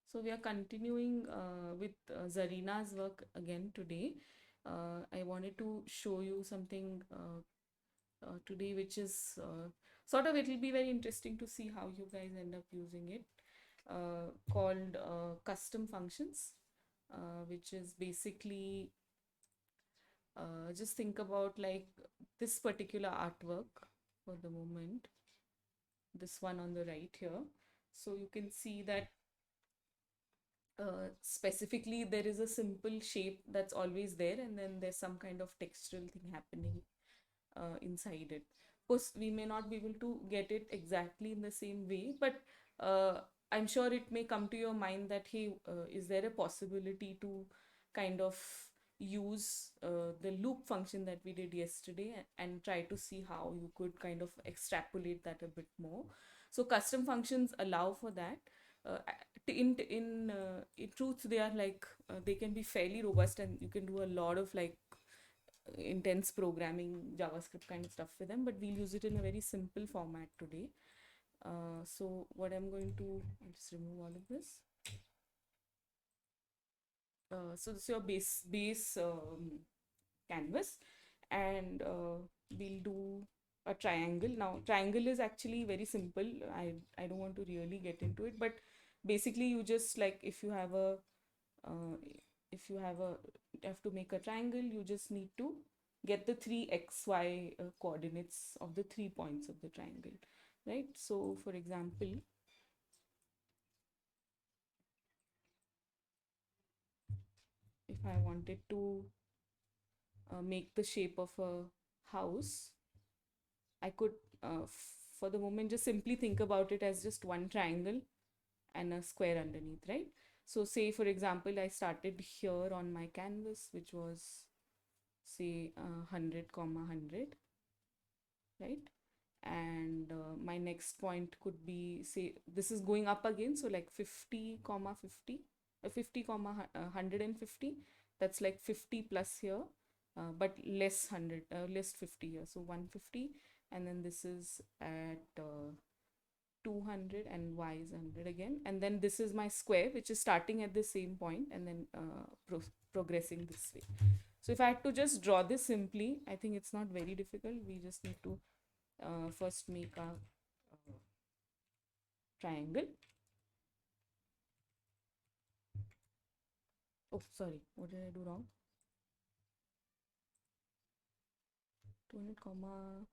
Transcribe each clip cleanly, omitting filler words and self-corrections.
So we are continuing with Zarina's work again today. I wanted to show you something today, which is sort of, it will be very interesting to see how you guys end up using it, called custom functions, which is basically just think about like this particular artwork for the moment, this one on the right here. So you can see that specifically there is a simple shape that's always there, and then there's some kind of textural thing happening inside it. Of course, we may not be able to get it exactly in the same way, but uh, I'm sure it may come to your mind that, hey, is there a possibility to kind of use the loop function that we did yesterday and try to see how you could kind of extrapolate that a bit more. So custom functions allow for that. uh, in truth, they are like they can be fairly robust, and you can do a lot of like intense programming JavaScript kind of stuff with them, but we'll use it in a very simple format today. So what I'm going to, I'll just remove all of this. So this is your base canvas, and we'll do a triangle. Now triangle is actually very simple. I don't want to really get into it, but basically you just like, if you have a uh, if you have a you have to make a triangle, you just need to get the three xy coordinates of the 3 points of the triangle, right? So for example, if I wanted to make the shape of a house, I could for the moment just simply think about it as just one triangle and a square underneath, right? So say for example, I started here on my canvas, which was say 100 comma 100, right? And my next point could be, say this is going up again, so like 50 comma 50, 50 comma 150. That's like 50 plus here, but less 100, less 50 here, so 150. And then this is at 200, and y is 100 again, and then this is my square, which is starting at the same point and then progressing this way. So if I had to just draw this simply, I think it's not very difficult. We just need to first make a triangle. Oh, sorry, what did I do wrong? 200 comma.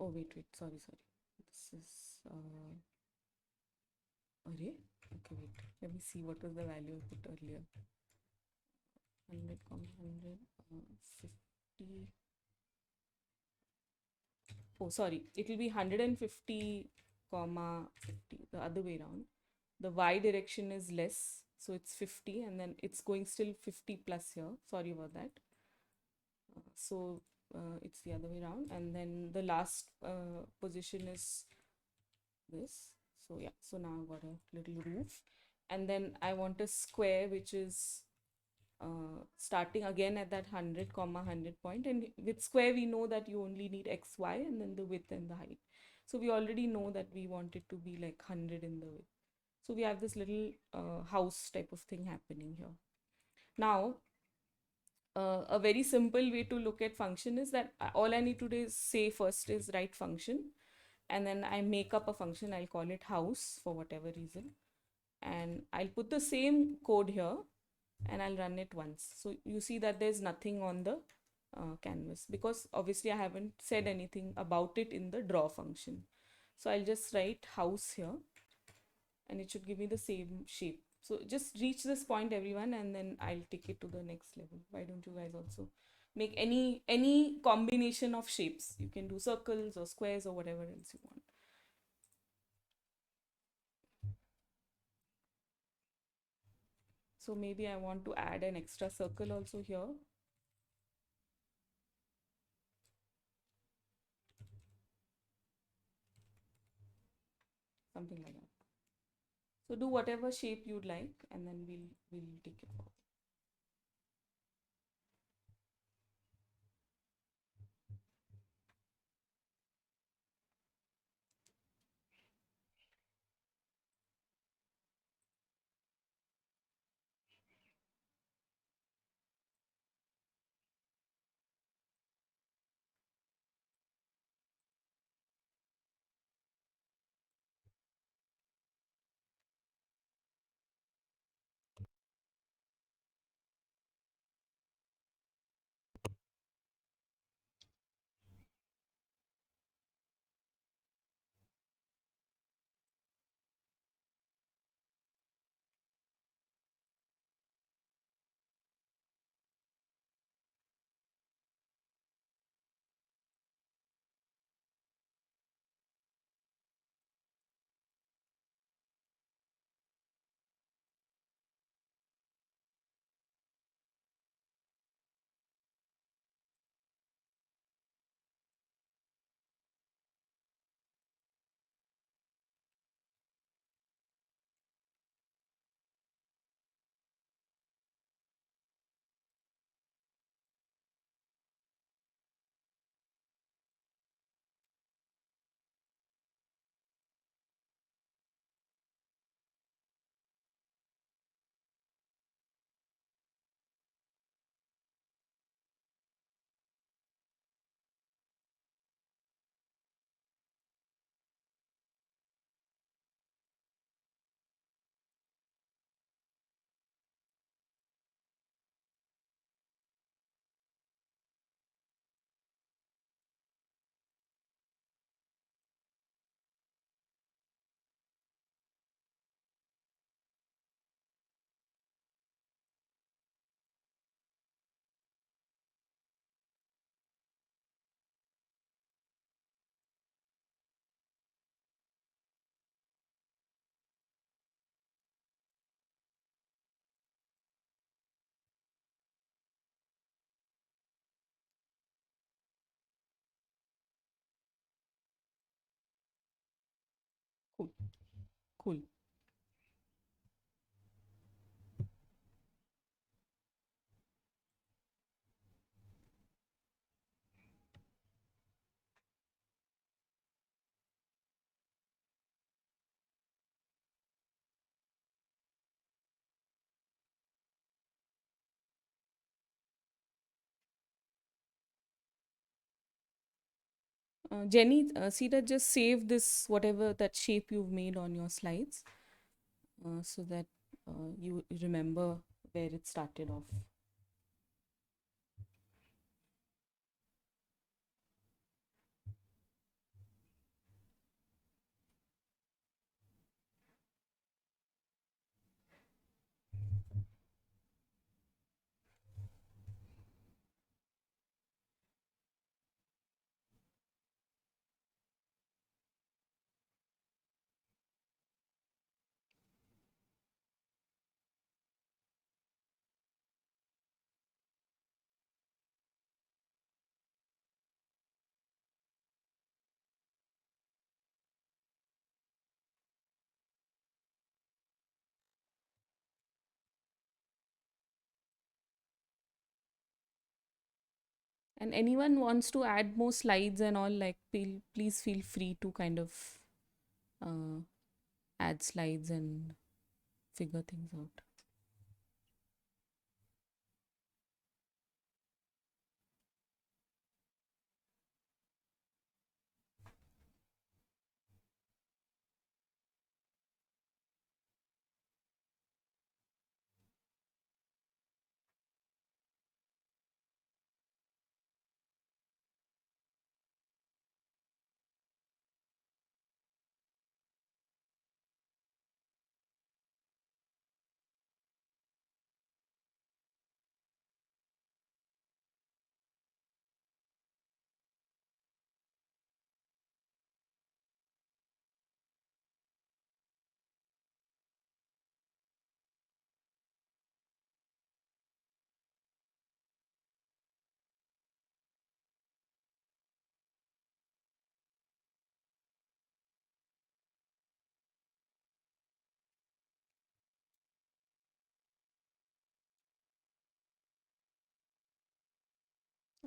Oh, wait, sorry. This is array. Okay, wait. Let me see what was the value I put earlier. 100 comma 100, 50. Oh, sorry. It will be 150 comma 50. The other way around. The y direction is less, so it's 50, and then it's going still 50 plus here. Sorry about that. So it's the other way around, and then the last position is this. So yeah, so now I've got a little roof, and then I want a square which is starting again at that 100 comma 100 point. And with square we know that you only need xy and then the width and the height. So we already know that we want it to be like 100 in the width. So we have this little house type of thing happening here. Now a very simple way to look at function is that all I need to do is say first is write function, and then I make up a function. I'll call it house for whatever reason, and I'll put the same code here and I'll run it once. So you see that there's nothing on the canvas, because obviously I haven't said anything about it in the draw function. So I'll just write house here and it should give me the same shape. So just reach this point, everyone, and then I'll take it to the next level. Why don't you guys also make any combination of shapes? You can do circles or squares or whatever else you want. So maybe I want to add an extra circle also here. Something like that. So do whatever shape you'd like, and then we'll take it forward. Cool. Cool. Jenny, see that just save this, whatever that shape you've made on your slides, so that you remember where it started off. And anyone wants to add more slides and all, like, please feel free to kind of uh, add slides and figure things out.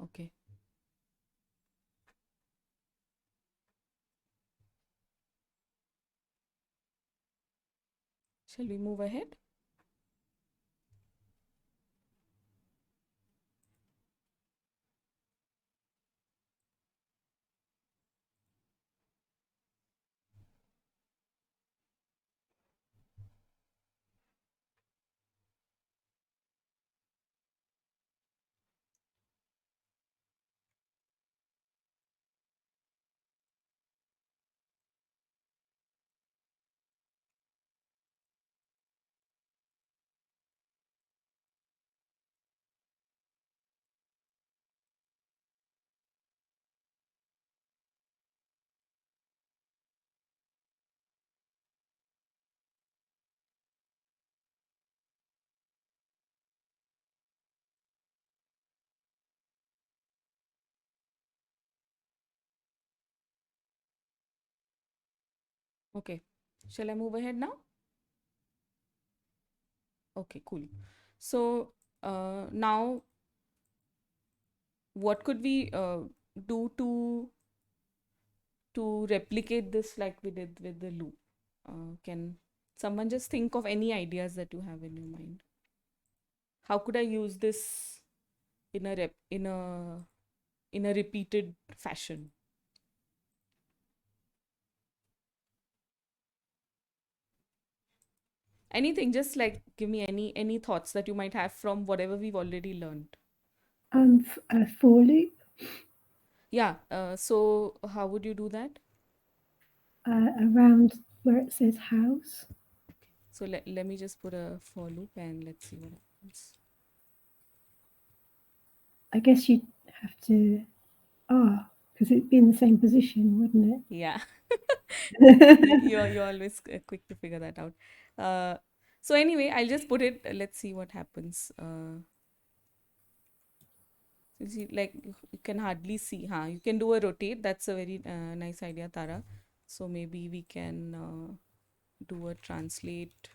Okay. Shall we move ahead? Okay. Shall I move ahead now? Okay, cool. So now, what could we do to replicate this like we did with the loop? Can someone just think of any ideas that you have in your mind? How could I use this in a repeated fashion? Anything, just like give me any thoughts that you might have from whatever we've already learned. A for loop Yeah. So how would you do that? around where it says house. Okay. So let me just put a for loop and let's see what happens. I guess you'd have to, because it'd be in the same position, wouldn't Yeah. it? You're always quick to figure that out. Uh, so anyway, I'll just put it. Let's see what happens. You see, like you can hardly see. Huh? You can do a rotate. That's a very nice idea, Tara. So maybe we can do a translate,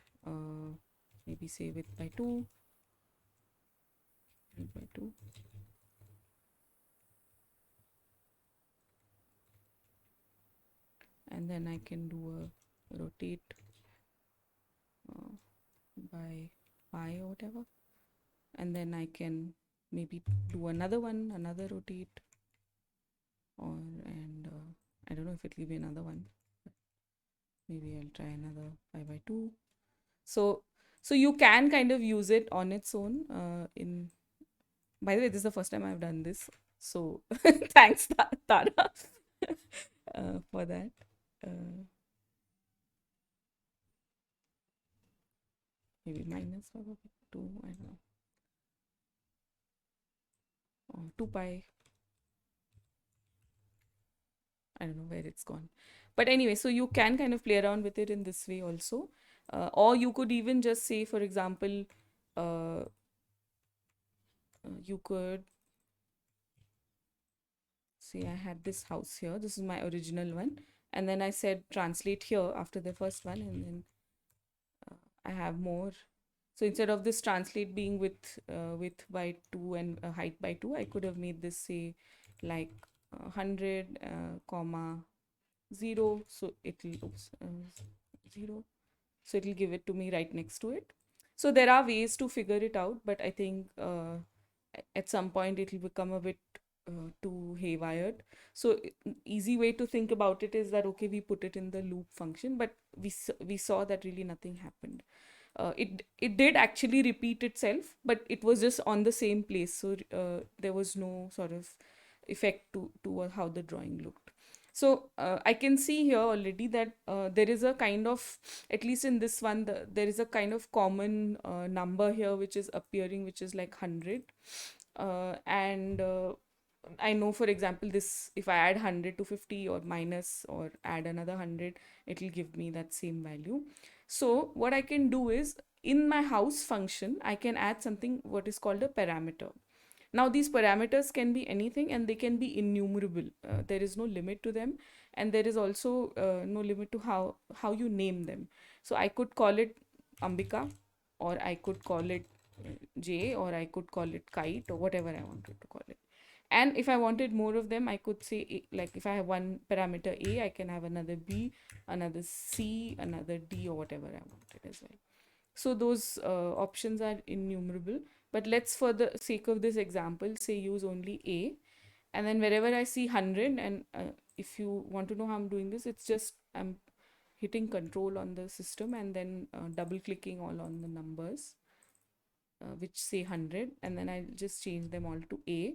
maybe say width by 2, width by 2. And then I can do a rotate by pi or whatever. And then I can maybe do another one, another rotate, and I don't know if it'll be another one. Maybe I'll try another pi by 2. So you can kind of use it on its own. By the way, this is the first time I've done this. So thanks, Tara, for that. Uh, maybe minus 2, I don't know. 2 pi. I don't know where it's gone. But anyway, so you can kind of play around with it in this way also. Or you could even just say, for example, you could say I had this house here. This is my original one. And then I said translate here after the first one. And then I have more. So instead of this translate being width by 2 and height by 2, I could have made this say like 100, comma 0. So it'll, 0. So it'll give it to me right next to it. So there are ways to figure it out, but I think at some point it'll become a bit too haywired. So easy way to think about it is that, okay, we put it in the loop function, but we saw that really nothing happened. It did actually repeat itself, but it was just on the same place. So there was no sort of effect to how the drawing looked. So I can see here already that there is a kind of, at least in this one, there is a kind of common number here which is appearing, which is like 100. And I know, for example, this, if I add 100 to 50 or minus or add another 100, it will give me that same value. So what I can do is, in my house function, I can add something what is called a parameter. Now these parameters can be anything and they can be innumerable. There is no limit to them, and there is also no limit to how you name them. So I could call it Ambika, or I could call it J, or I could call it Kite, or whatever I wanted to call it. And if I wanted more of them, I could say, like if I have one parameter A, I can have another B, another C, another D, or whatever I wanted as well. So those options are innumerable. But let's, for the sake of this example, say use only A. And then wherever I see 100, and if you want to know how I'm doing this, it's just I'm hitting control on the system and then double clicking all on the numbers which say 100, and then I'll just change them all to A.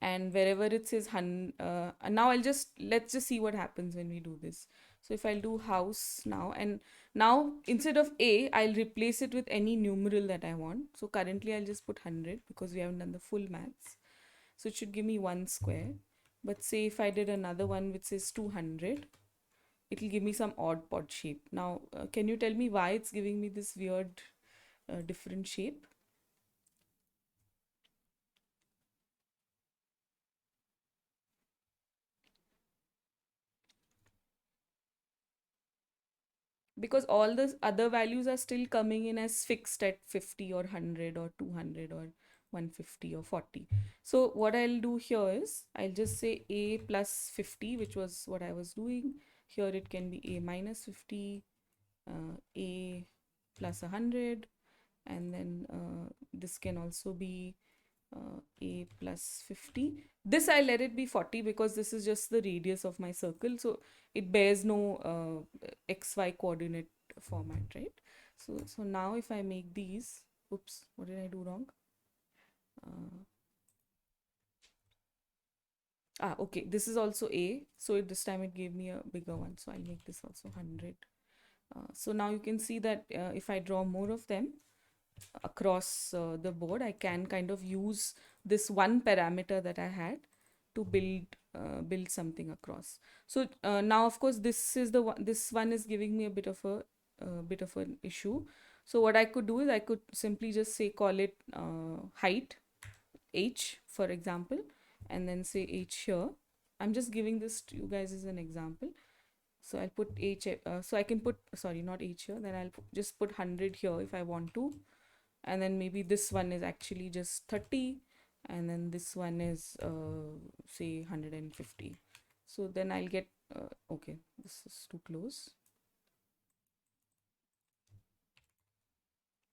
And wherever it says and now let's just see what happens when we do this. So if I'll do house now, and now instead of A, I'll replace it with any numeral that I want. So currently I'll just put 100 because we haven't done the full maths. So it should give me 1 square. But say if I did another one which says 200, it'll give me some odd pod shape. Now can you tell me why it's giving me this weird different shape? Because all the other values are still coming in as fixed at 50 or 100 or 200 or 150 or 40. So what I'll do here is I'll just say A plus 50, which was what I was doing. Here it can be A minus 50, A plus 100, and then this can also be A plus 50. This I'll let it be 40 because this is just the radius of my circle. So it bears no XY coordinate format, right? So now if I make these, oops, what did I do wrong? Okay, this is also A. So this time it gave me a bigger one. So I'll make this also 100. So now you can see that if I draw more of them across the board, I can kind of use this one parameter that I had to build something across. So now, of course, this is the one. This one is giving me a bit of an issue. So what I could do is I could simply just say call it height H, for example, and then say H here. I'm just giving this to you guys as an example. So I'll put h, so I can put, sorry, not h here, then I'll just put 100 here if I want to. And then maybe this one is actually just 30, and then this one is say 150. So then I'll get, okay, this is too close.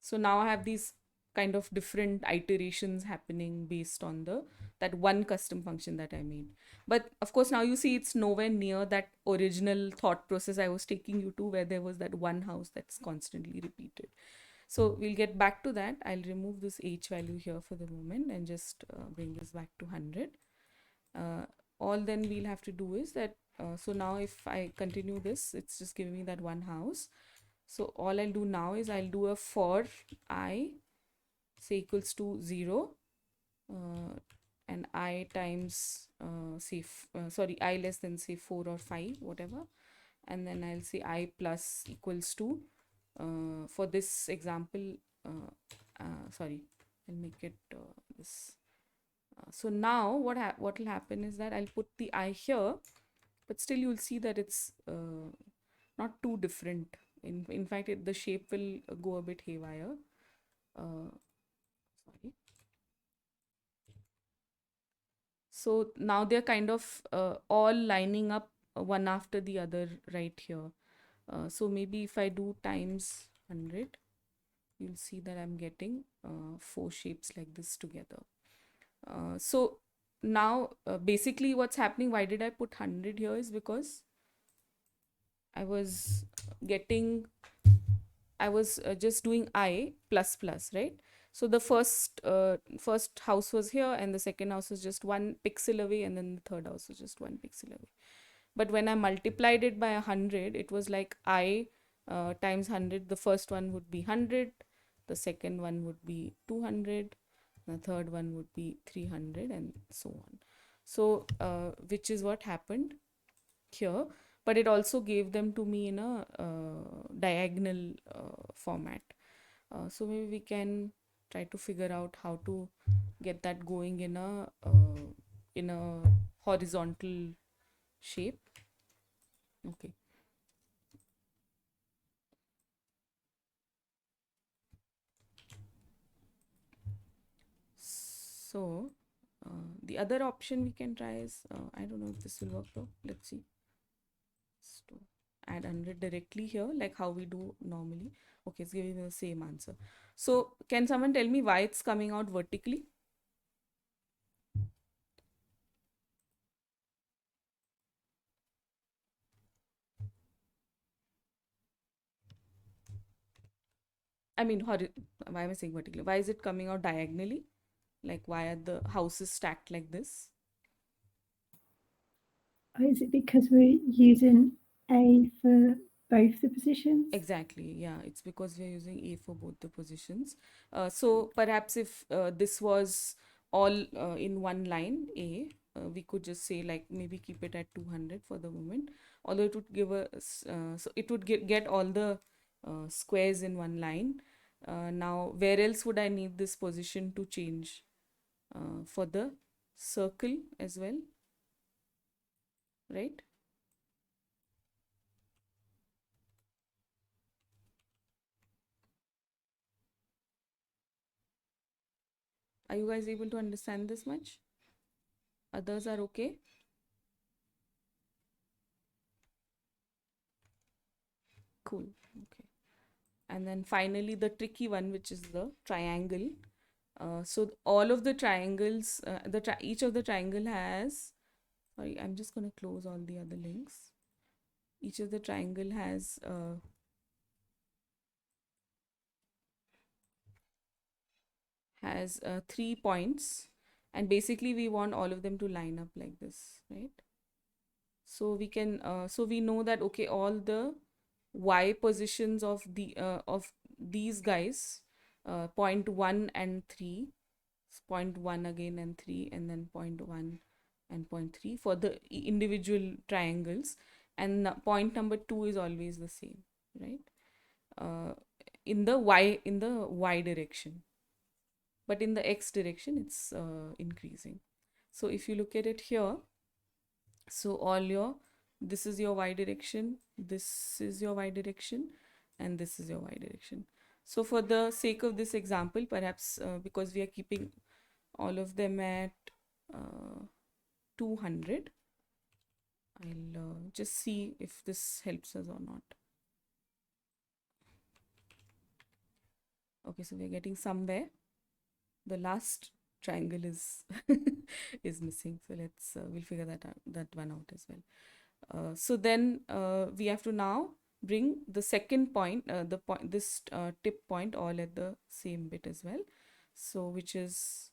So now I have these kind of different iterations happening based on that one custom function that I made. But of course, now you see it's nowhere near that original thought process I was taking you to, where there was that one house that's constantly repeated. So we'll get back to that. I'll remove this h value here for the moment and just bring this back to 100. All then we'll have to do is that, so now if I continue this, it's just giving me that one house. So all I'll do now is I'll do a for I say equals to 0 and I times say sorry, I less than say 4 or 5, whatever, and then I'll say I plus equals to for this example, sorry, I'll make it this. So now what will happen is that I'll put the I here, but still you'll see that it's not too different. In fact, the shape will go a bit haywire. Sorry. So now they're kind of all lining up one after the other right here. So maybe if I do times 100, you'll see that I'm getting 4 shapes like this together. So now basically what's happening, why did I put 100 here, is because I was just doing I plus plus, right? So the first house was here and the second house was just 1 pixel away, and then the third house was just 1 pixel away. But when I multiplied it by 100, it was like I times 100. The first one would be 100, the second one would be 200, the third one would be 300, and so on. So which is what happened here, but it also gave them to me in a diagonal format. So maybe we can try to figure out how to get that going in a horizontal shape. Okay. So the other option we can try is, I don't know if this will work though. Let's see. So add 100 directly here, like how we do normally. Okay, it's giving me the same answer. So can someone tell me why it's coming out vertically? I mean, why am I saying vertically? Why is it coming out diagonally? Like, why are the houses stacked like this? Is it because we're using A for both the positions? Exactly. Yeah, it's because we're using A for both the positions. So perhaps if this was all in one line, A, we could just say like maybe keep it at 200 for the moment. Although it would give us, so it would get all the squares in one line. Now, where else would I need this position to change? For the circle as well, right? Are you guys able to understand this much? Others are okay? Cool. Okay. And then finally, the tricky one, which is the triangle. So all of the triangles, each of the triangle has, sorry, I'm just going to close all the other links. Each of the triangle has 3 points, and basically we want all of them to line up like this, right? So we can, so we know that, okay, all the y positions of these guys, point 1 and 3, point 1 again and 3, and then point 1 and point 3 for the individual triangles, and point number 2 is always the same, right? In the y direction, but in the x direction it's increasing. So if you look at it here, So this is your y direction, this is your y direction, and this is your y direction. So for the sake of this example, perhaps because we are keeping all of them at 200, I'll just see if this helps us or not. Okay, so we're getting somewhere. The last triangle is is missing, so let's we'll figure that one out as well. So then we have to now bring the second point, this tip point all at the same bit as well. So which is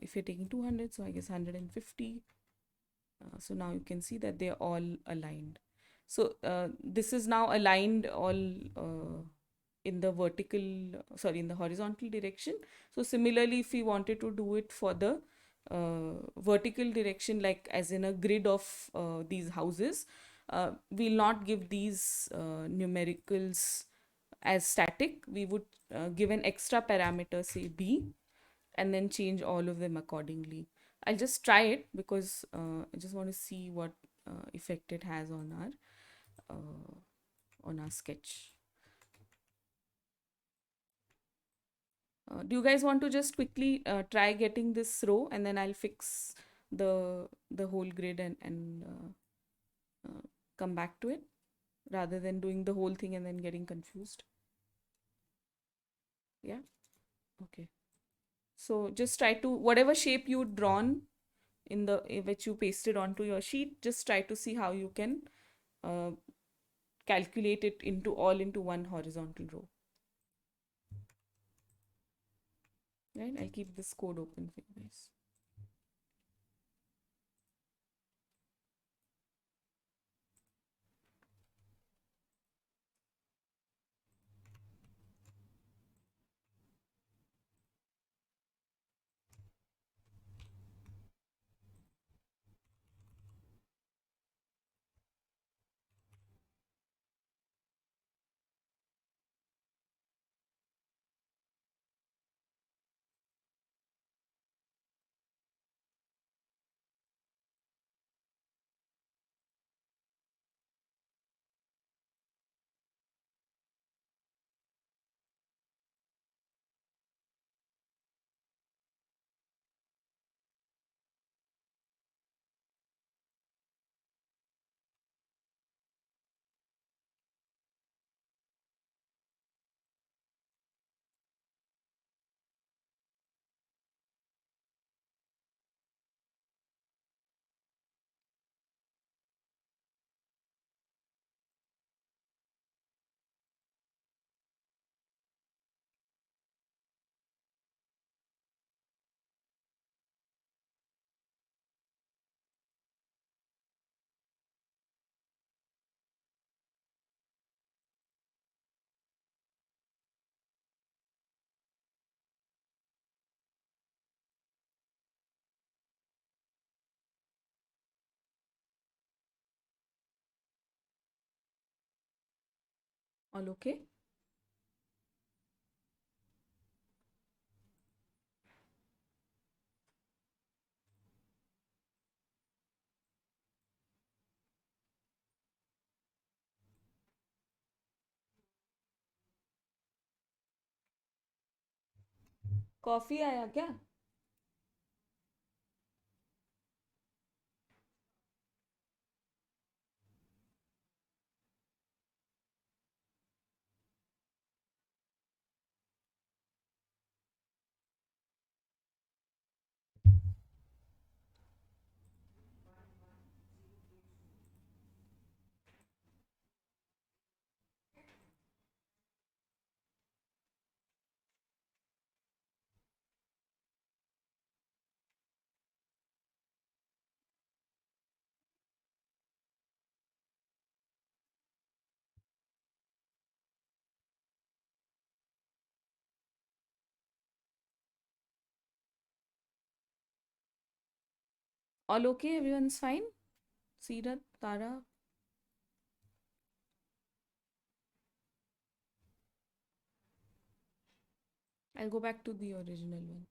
if you're taking 200, so I guess 150. So now you can see that they're all aligned. So this is now aligned all in the in the horizontal direction. So similarly, if we wanted to do it for the vertical direction, like as in a grid of these houses, we'll not give these numericals as static. We would give an extra parameter, say b, and then change all of them accordingly. I'll just try it because I just want to see what effect it has on our sketch. Do you guys want to just quickly try getting this row, and then I'll fix the whole grid and come back to it rather than doing the whole thing and then getting confused. Yeah. Okay. So just try to, whatever shape you'd drawn in the which you pasted onto your sheet, just try to see how you can uh, calculate it into one horizontal row. Right? I'll keep this code open for you guys. All okay? Coffee आया क्या? All okay? Everyone's fine? Seerat, Tara? I'll go back to the original one.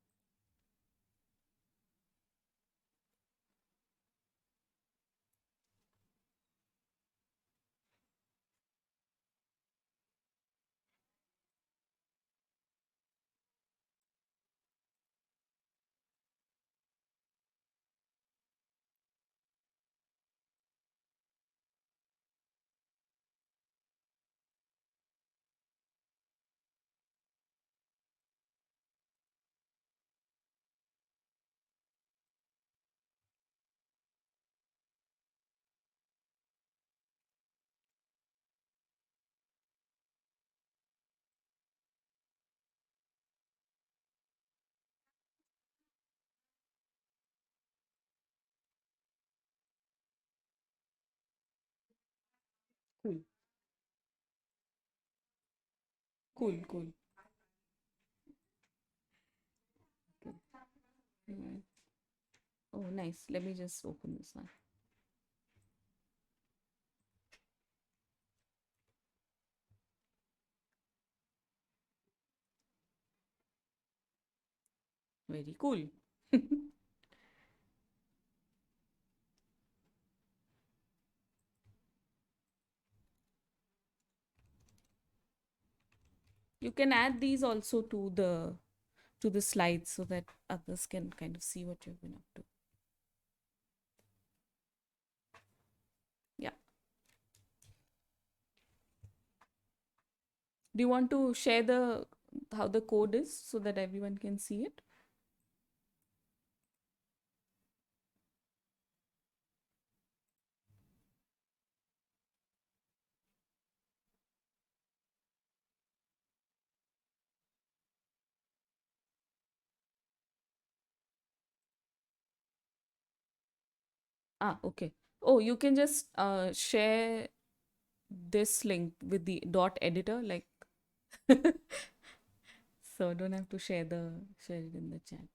Cool. Cool, cool. Okay. Mm. Oh, nice. Let me just open this one. Very cool. You can add these also to the slides so that others can kind of see what you've been up to. Yeah. Do you want to share the how the code is so that everyone can see it? Ah, okay. Oh, you can just share this link with the dot editor, like so don't have to share it in the chat.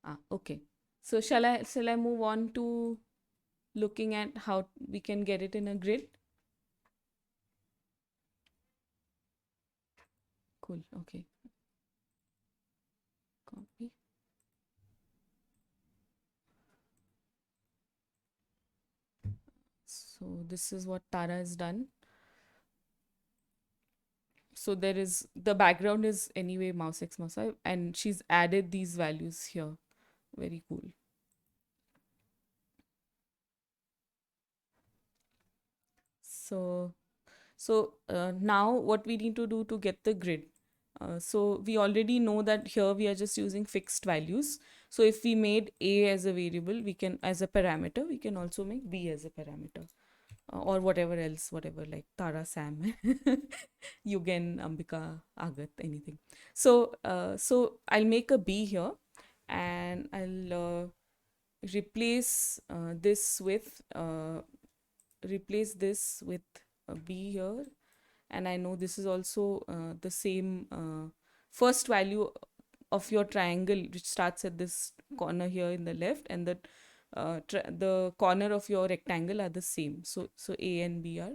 Ah, okay. So shall I move on to looking at how we can get it in a grid? Cool. Okay. Copy. So this is what Tara has done. So there is the background is anyway mouse x mouse y, and she's added these values here. Very cool. So now what we need to do to get the grid. So we already know that here we are just using fixed values. So if we made a as a variable, we can as a parameter, we can also make b as a parameter. Or whatever else, whatever like Tara, Sam, Yugen, Ambika, Agat, anything. So I'll make a B here, and I'll replace replace this with a B here, and I know this is also the same first value of your triangle, which starts at this corner here in the left, and the corner of your rectangle are the same. So A and B are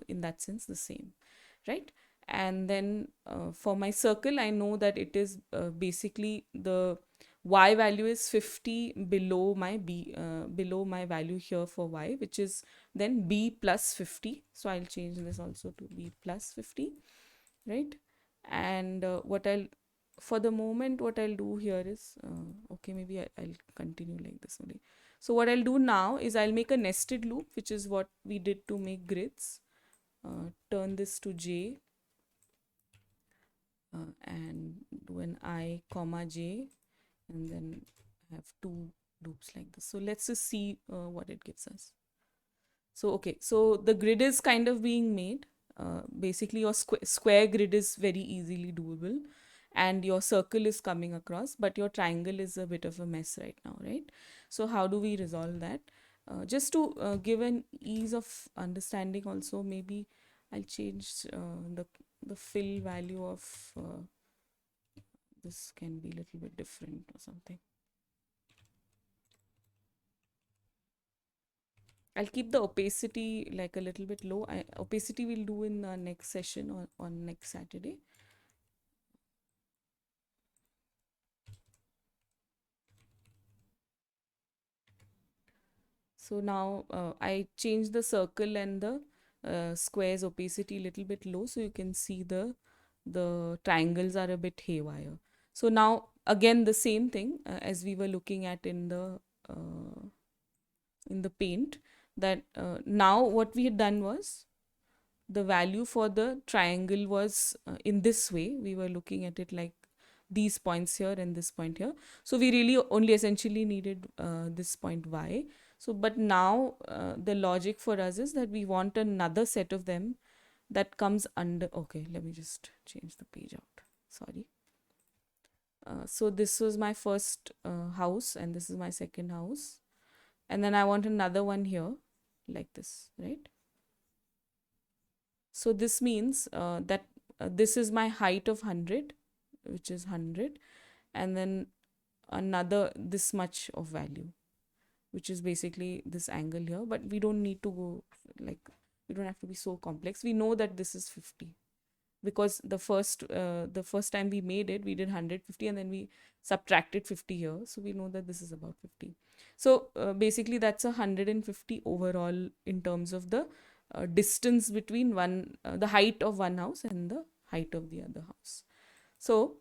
in that sense the same, right? And then for my circle, I know that it is basically the y value is 50 below my value here for y, which is then b plus 50. So I'll change this also to b plus 50, right? And what I'll for the moment what I'll do here is okay, maybe I'll continue like this only. So what I'll do now is I'll make a nested loop, which is what we did to make grids. Turn this to j, and do an I comma j, and then have two loops like this. So let's just see what it gives us. So okay, so the grid is kind of being made. Basically your square grid is very easily doable, and your circle is coming across, but your triangle is a bit of a mess right now, right? So how do we resolve that? Just to give an ease of understanding also, maybe I'll change the fill value of this can be a little bit different or something. I'll keep the opacity like a little bit low. Opacity we'll do in the next session or on next Saturday. So now I change the circle and the squares opacity a little bit low, so you can see the triangles are a bit haywire. So now again the same thing as we were looking at in the paint, that now what we had done was the value for the triangle was in this way. We were looking at it like these points here and this point here. So we really only essentially needed this point y. So but now the logic for us is that we want another set of them that comes under. Okay, let me just change the page out. Sorry. So this was my first house, and this is my second house. And then I want another one here, like this, right? So this means that this is my height of 100, which is 100, and then another this much of value, which is basically this angle here. But we don't need to go like, we don't have to be so complex. We know that this is 50, because the first time we made it, we did 150 and then we subtracted 50 here, so we know that this is about 50. So basically that's 150 overall in terms of the distance between the height of one house and the height of the other house. So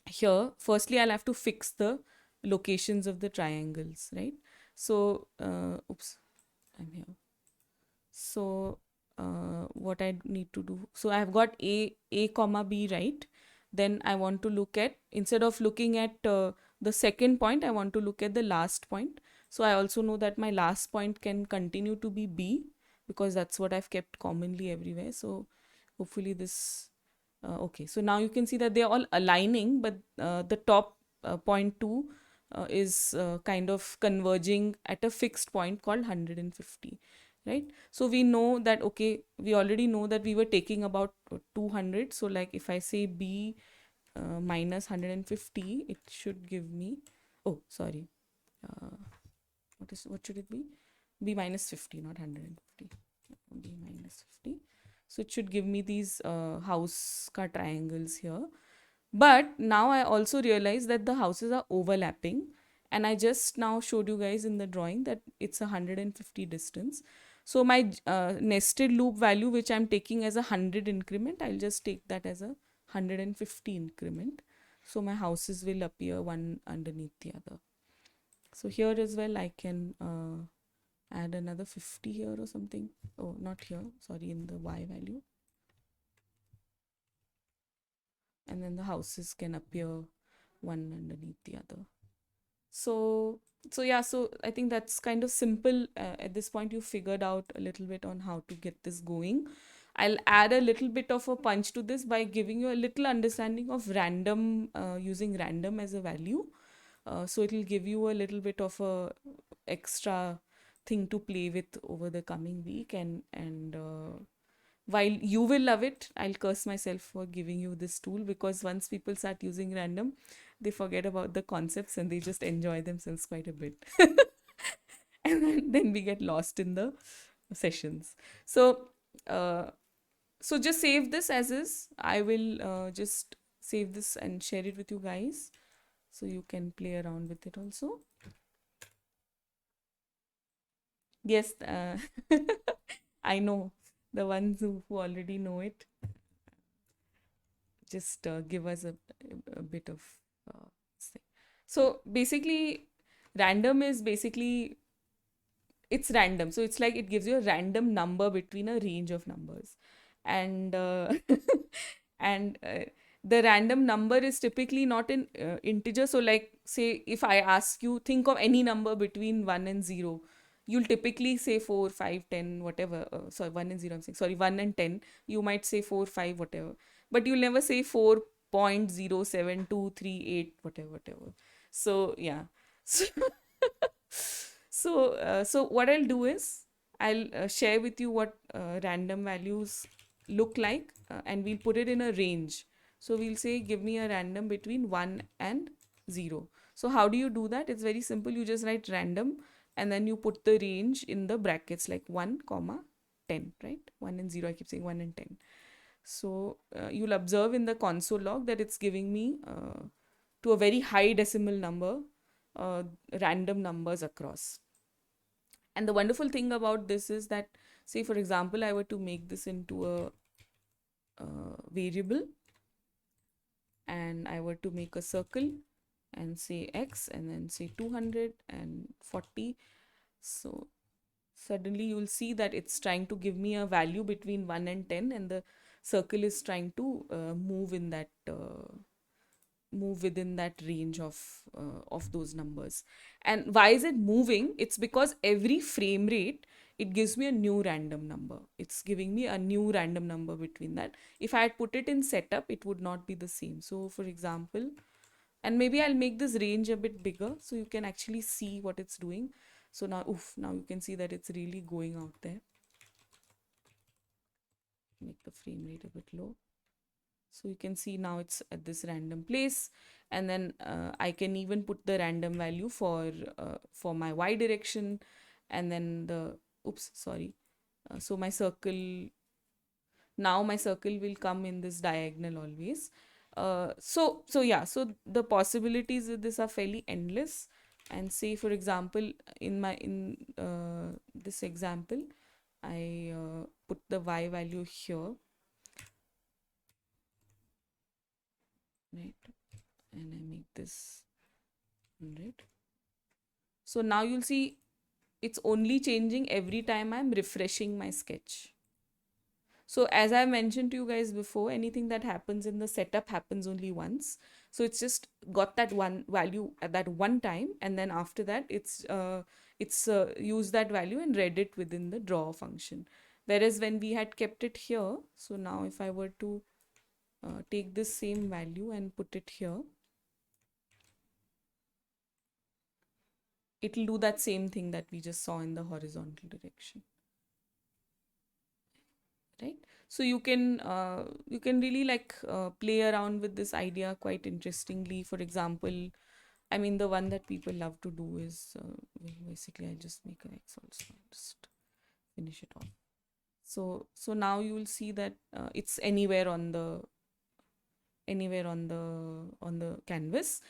here firstly I'll have to fix the locations of the triangles, right? So oops, I'm here. So what I need to do, so I've got a comma b, right? Then I want to look at, instead of looking at the second point, I want to look at the last point. So I also know that my last point can continue to be b, because that's what I've kept commonly everywhere. So hopefully this okay, so now you can see that they're all aligning, but the top point 2 is kind of converging at a fixed point called 150, right? So we know that, okay, we already know that we were taking about 200. So like if I say b minus 150, it should give me, oh sorry, uh, what should it be? B minus 50, not 150. B minus 50. So it should give me these house ka triangles here. But now I also realize that the houses are overlapping, and I just now showed you guys in the drawing that it's 150 distance. So my nested loop value, which I'm taking as 100 increment, I'll just take that as 150 increment. So my houses will appear one underneath the other. So here as well, I can add another 50 here or something. Oh, not here, sorry, in the y value. And then the houses can appear one underneath the other. So yeah, so I think that's kind of simple. At this point, you figured out a little bit on how to get this going. I'll add a little bit of a punch to this by giving you a little understanding of random, using random as a value. So it'll give you a little bit of a extra thing to play with over the coming week, and while you will love it, I'll curse myself for giving you this tool, because once people start using random, they forget about the concepts and they just enjoy themselves quite a bit. And then we get lost in the sessions. So so just save this as is. I will just save this and share it with you guys, so you can play around with it also. Yes, I know the ones who already know it. Just give us a bit of say. So basically, random is basically, it's random. So it's like it gives you a random number between a range of numbers, and and the random number is typically not in integer. So like say if I ask you, think of any number between 1 and 0, you'll typically say 4, 5, 10, whatever. Sorry, 1 and 0, I'm saying, sorry, 1 and 10, you might say 4, 5, whatever, but you'll never say 4.07238, whatever. So yeah. So so what I'll do is I'll share with you what random values look like, and we'll put it in a range. So we'll say give me a random between 1 and 0. So how do you do that? It's very simple. You just write random and then you put the range in the brackets, like 1 comma 10, right? 1 and 0, I keep saying 1 and 10. So you'll observe in the console log that it's giving me to a very high decimal number random numbers across. And the wonderful thing about this is that, say for example, I were to make this into a variable, and I were to make a circle and say x and then say 240. So suddenly you'll see that it's trying to give me a value between 1 and 10, and the circle is trying to move within that range of those numbers. And why is it moving? It's because every frame rate, it gives me a new random number. It's giving me a new random number between that. If I had put it in setup, it would not be the same. So for example, And maybe I'll make this range a bit bigger so you can actually see what it's doing. So now, now you can see that it's really going out there. Make the frame rate a bit low. So you can see now it's at this random place, and then I can even put the random value for my y direction, and then the oops, sorry. So my circle, now my circle will come in this diagonal always. So yeah, so the possibilities with this are fairly endless. And say for example, in this example, I put the y value here, right? And I make this 100. So now you'll see it's only changing every time I'm refreshing my sketch. So as I mentioned to you guys before, anything that happens in the setup happens only once. So it's just got that one value at that one time, and then after that it's used that value and read it within the draw function. Whereas when we had kept it here, so now if I were to take this same value and put it here, it'll do that same thing that we just saw in the horizontal direction, right? So you can really like play around with this idea quite interestingly. For example, I mean, the one that people love to do is basically I just make an x also, just finish it off. So now you will see that it's anywhere on the canvas.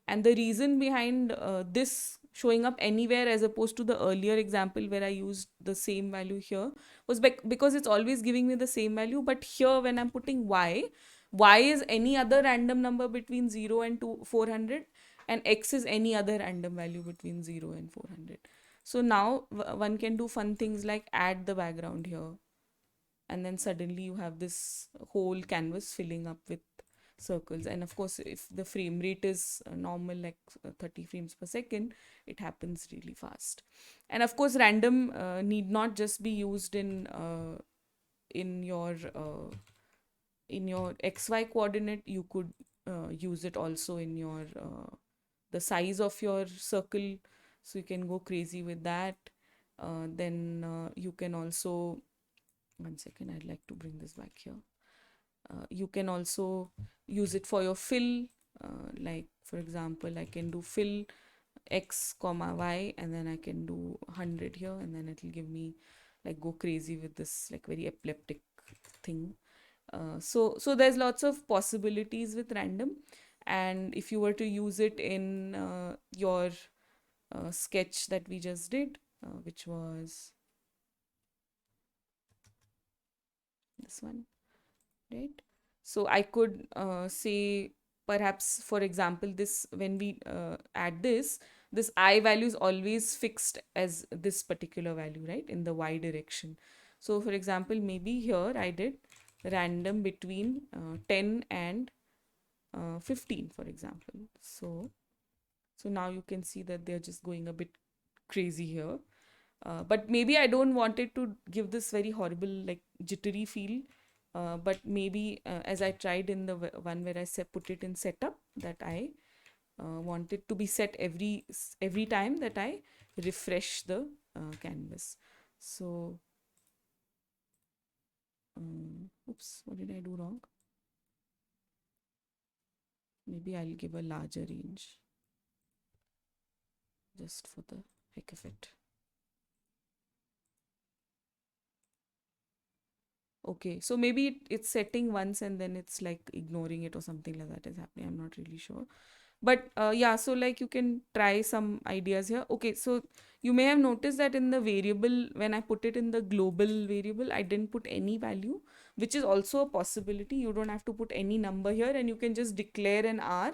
And the reason behind this showing up anywhere as opposed to the earlier example where I used the same value here was because it's always giving me the same value. But here when I'm putting y is any other random number between 0 and 400, and x is any other random value between 0 and 400. So now one can do fun things like add the background here, and then suddenly you have this whole canvas filling up with circles. And of course, if the frame rate is normal, like 30 frames per second, it happens really fast. And of course, random need not just be used in your xy coordinate. You could use it also in your the size of your circle, so you can go crazy with that. Then you can also, one second, I'd like to bring this back here. You can also use it for your fill. Like for example, I can do fill x comma y, and then I can do 100 here, and then it'll give me like go crazy with this like very epileptic thing. So there's lots of possibilities with random. And if you were to use it in your sketch that we just did, which was this one, right? So I could say, perhaps for example, this when we add this I value is always fixed as this particular value, right, in the y direction. So for example, maybe here I did random between 10 and 15, for example. So now you can see that they're just going a bit crazy here. But maybe I don't want it to give this very horrible, like jittery feel. But maybe as I tried in the one where I put it in setup, that I want it to be set every time that I refresh the canvas. So, oops, what did I do wrong? Maybe I'll give a larger range just for the heck of it. Okay, so maybe it's setting once and then it's like ignoring it or something like that is happening. I'm not really sure. But yeah, so like you can try some ideas here. Okay, so you may have noticed that in the variable, when I put it in the global variable, I didn't put any value, which is also a possibility. You don't have to put any number here, and you can just declare an R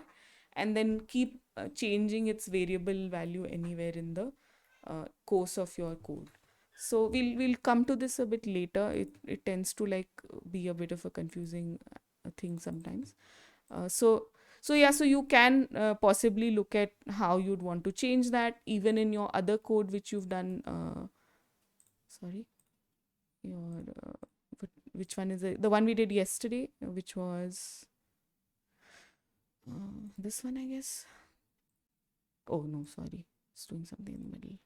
and then keep changing its variable value anywhere in the course of your code. So we'll come to this a bit later. It tends to like be a bit of a confusing thing sometimes. So yeah, so you can possibly look at how you'd want to change that even in your other code which you've done. Sorry, your which one is it? The one we did yesterday, which was This one, I guess. Oh no, sorry. It's doing something in the middle.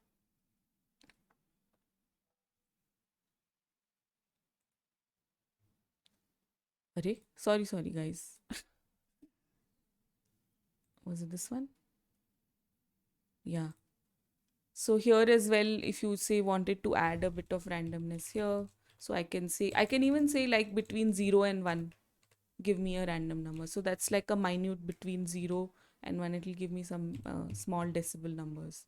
Array? Sorry, guys. Was it this one? Yeah. So here as well, if you say wanted to add a bit of randomness here, so I can say, I can even say like between 0 and 1, give me a random number. So that's like a minute between 0 and 1. It'll give me some small decibel numbers.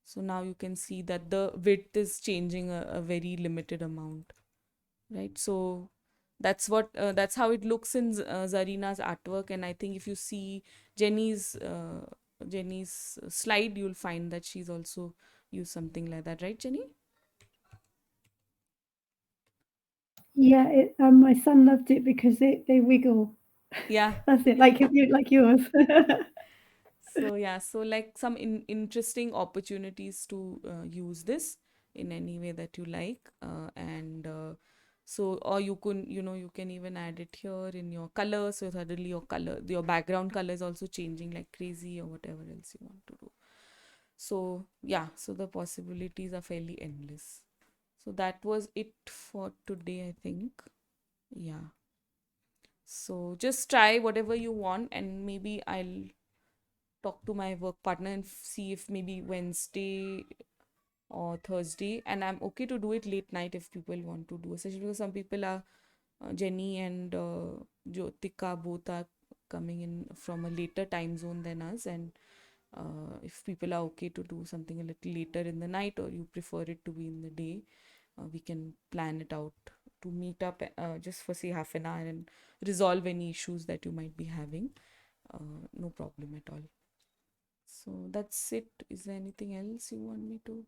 So now you can see that the width is changing a very limited amount, right? So that's how it looks in Zarina's artwork. And I think if you see Jenny's slide, you'll find that she's also used something like that, right, Jenny? Yeah, my son loved it because they wiggle. Yeah. That's it, like yours. So yeah, so like some interesting opportunities to use this in any way that you like, and so or you can you can even add it here in your color. So suddenly your background color is also changing like crazy or whatever else you want to do. So yeah, so the possibilities are fairly endless. So that was it for today, I think. Yeah. So just try whatever you want, and maybe I'll talk to my work partner and see if maybe Wednesday or Thursday. And I'm okay to do it late night if people want to do, especially because some people are Jenny and Jyotika both are coming in from a later time zone than us. And if people are okay to do something a little later in the night, or you prefer it to be in the day, we can plan it out to meet up just for say half an hour and resolve any issues that you might be having. No problem at all. So that's it. Is there anything else you want me to?